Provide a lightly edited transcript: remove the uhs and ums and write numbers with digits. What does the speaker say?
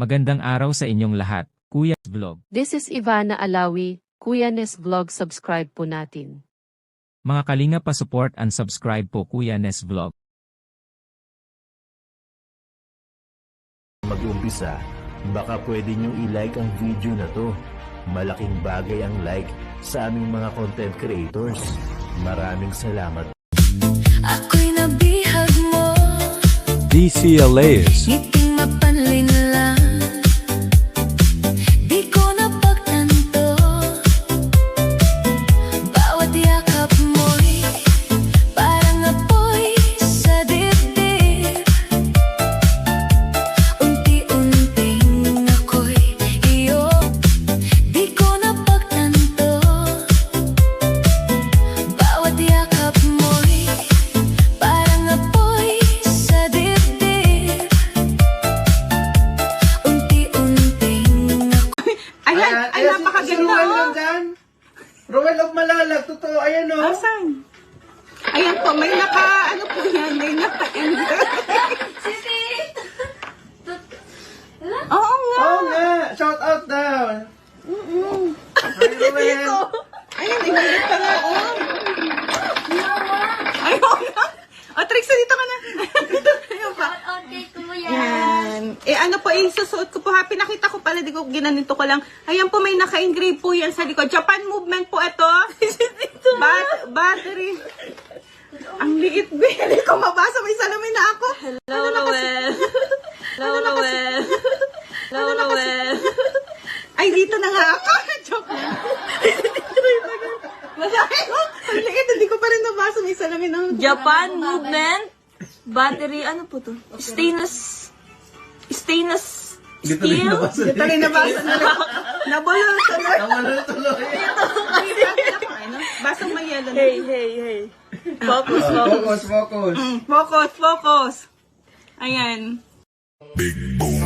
Magandang araw sa inyong lahat, Kuya Vlog. This is Ivana Alawi, Kuya Nes Vlog, subscribe po natin. Mga kalinga pa-support and subscribe po Kuya Nes Vlog. Mag-umpisa, baka pwede nyo i-like ang video na to. Malaking bagay ang like sa aming mga content creators. Maraming salamat. Ako'y nabihag mo, DCLAs. ngiting mapanlin lang. Di ko napagtanto, bawat yakap mo'y parang apoy sa dibdib. Unti-unting ako'y iyo, di ko napagtanto, bawat yakap mo'y parang apoy sa dibdib. Unti-unting ako'y Ayan, Ay, napakaganda, Si Ruel oh. nandyan. Ruel of Malalag, totoo. Ayan o. Asan? Ayan po, may ano po yan, may naka-ender. Oo nga. Oo nga. Shout out daw. Hi, Ruel. Ayan, imilit pa nga, oh. Ayun nga. O, Trixie, dito ka na. Ayun pa. Yan. Ano po, isusuot ko po ha. Pinakita ko pala, di ko ginanito ko lang. Ayan po, may naka-engrave po yan sa likod. Japan movement po ito. Battery. Ang liit, be. Hindi ko mabasa. May salamin na ako. Hello, Noel. Hello, Noel. Hello, Noel. Ay, dito na nga ako. Joke lang. Masahin mo. Ang liit, hindi ko pa rin nabasa. May salamin na. Japan movement battery, ano po to? Stainless steel. Dito rin nabasa. Dito rin nabasa na lang. Nabulol tuloy. Nawala tuloy. Basang may yelo na. Hey. Focus. Focus, focus. Focus. Ayan. Big boom.